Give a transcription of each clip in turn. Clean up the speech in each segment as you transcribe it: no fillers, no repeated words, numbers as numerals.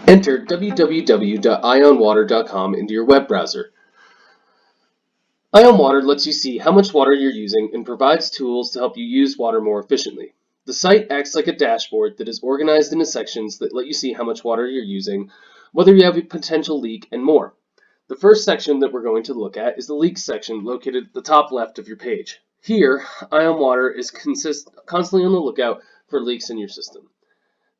Enter www.ionwater.com into your web browser. IonWater lets you see how much water you're using and provides tools to help you use water more efficiently. The site acts like a dashboard that is organized into sections that let you see how much water you're using, whether you have a potential leak, and more. The first section that we're going to look at is the leaks section located at the top left of your page. Here, IonWater is constantly on the lookout for leaks in your system.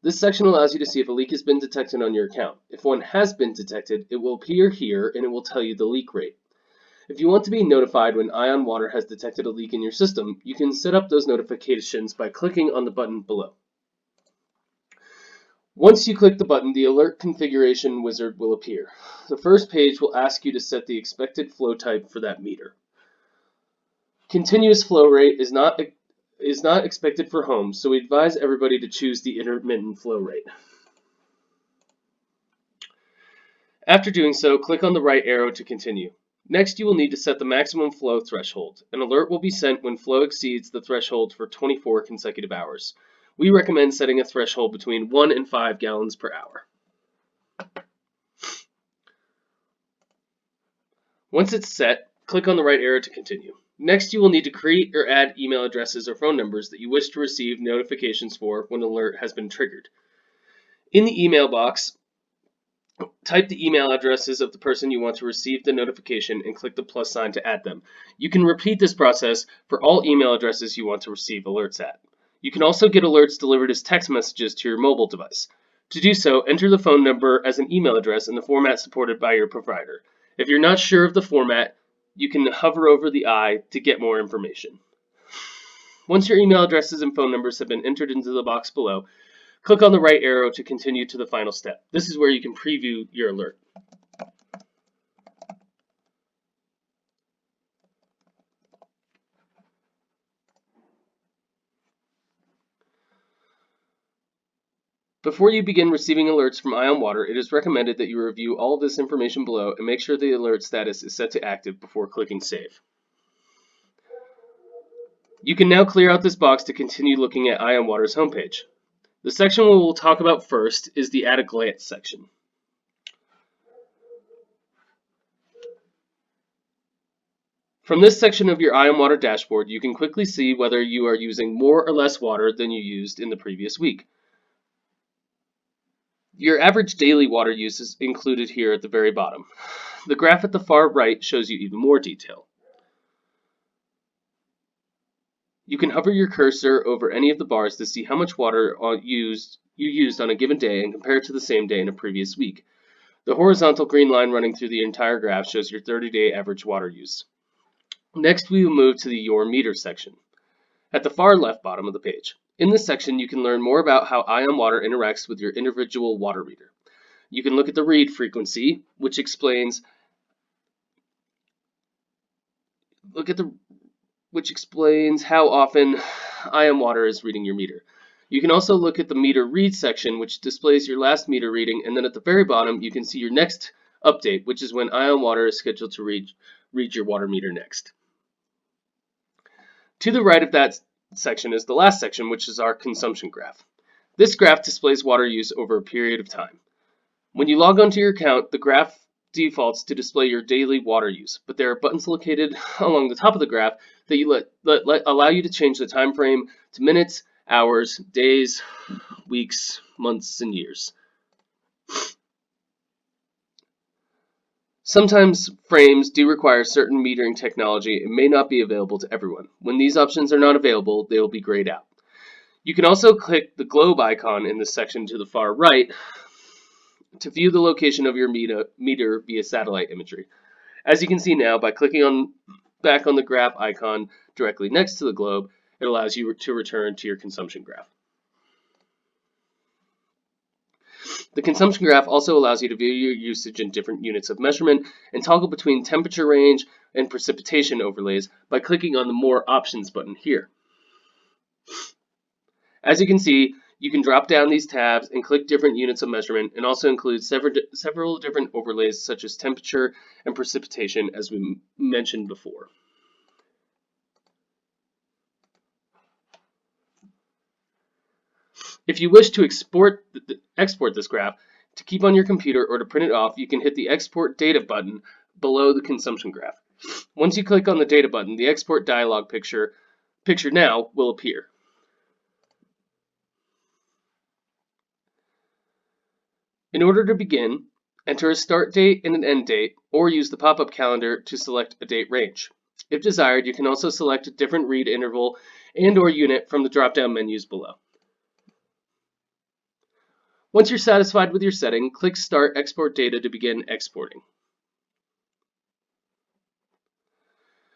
This section allows you to see if a leak has been detected on your account. If one has been detected, it will appear here and it will tell you the leak rate. If you want to be notified when IonWater has detected a leak in your system, you can set up those notifications by clicking on the button below. Once you click the button, the alert configuration wizard will appear. The first page will ask you to set the expected flow type for that meter. Continuous flow rate is not expected for homes, so we advise everybody to choose the intermittent flow rate. After doing so, click on the right arrow to continue. Next, you will need to set the maximum flow threshold. An alert will be sent when flow exceeds the threshold for 24 consecutive hours. We recommend setting a threshold between 1 and 5 gallons per hour. Once it's set, click on the right arrow to continue. Next, you will need to create or add email addresses or phone numbers that you wish to receive notifications for when an alert has been triggered. In the email box, type the email addresses of the person you want to receive the notification and click the plus sign to add them. You can repeat this process for all email addresses you want to receive alerts at. You can also get alerts delivered as text messages to your mobile device. To do so, enter the phone number as an email address in the format supported by your provider. If you're not sure of the format, you can hover over the I to get more information. Once your email addresses and phone numbers have been entered into the box below, click on the right arrow to continue to the final step. This is where you can preview your alert. Before you begin receiving alerts from IonWater, it is recommended that you review all of this information below and make sure the alert status is set to active before clicking Save. You can now clear out this box to continue looking at IonWater's homepage. The section we will talk about first is the At a Glance section. From this section of your IonWater dashboard, you can quickly see whether you are using more or less water than you used in the previous week. Your average daily water use is included here at the very bottom. The graph at the far right shows you even more detail. You can hover your cursor over any of the bars to see how much water you used on a given day and compare it to the same day in a previous week. The horizontal green line running through the entire graph shows your 30-day average water use. Next, we will move to the Your Meter section at the far left bottom of the page. In this section, you can learn more about how IonWater interacts with your individual water reader. You can look at the read frequency, which explains how often IonWater is reading your meter. You can also look at the meter read section, which displays your last meter reading, and then at the very bottom, you can see your next update, which is when IonWater is scheduled to read your water meter next. To the right of that section is the last section, which is our consumption graph. This graph displays water use over a period of time. When you log onto your account, the graph defaults to display your daily water use, but there are buttons located along the top of the graph that allow you to change the time frame to minutes, hours, days, weeks, months, and years. Sometimes frames do require certain metering technology and may not be available to everyone. When these options are not available, they will be grayed out. You can also click the globe icon in this section to the far right to view the location of your meter via satellite imagery. As you can see now, by clicking back on the graph icon directly next to the globe, it allows you to return to your consumption graph. The consumption graph also allows you to view your usage in different units of measurement and toggle between temperature range and precipitation overlays by clicking on the More Options button here. As you can see, you can drop down these tabs and click different units of measurement and also include several different overlays such as temperature and precipitation, as we mentioned before. If you wish to export this graph, To keep on your computer or to print it off, you can hit the Export Data button below the consumption graph. Once you click on the Data button, the Export dialog Picture Now will appear. In order to begin, enter a start date and an end date, or use the pop-up calendar to select a date range. If desired, you can also select a different read interval and/or unit from the drop-down menus below. Once you're satisfied with your setting, click Start Export Data to begin exporting.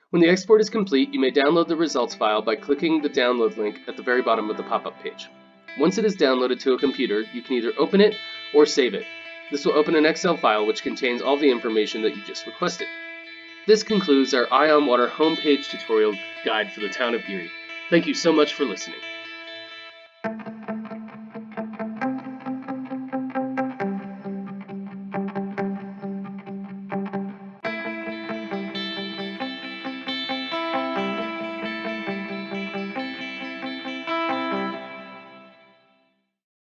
When the export is complete, you may download the results file by clicking the download link at the very bottom of the pop-up page. Once it is downloaded to a computer, you can either open it or save it. This will open an Excel file which contains all the information that you just requested. This concludes our Eye on Water homepage tutorial guide for the town of Erie. Thank you so much for listening.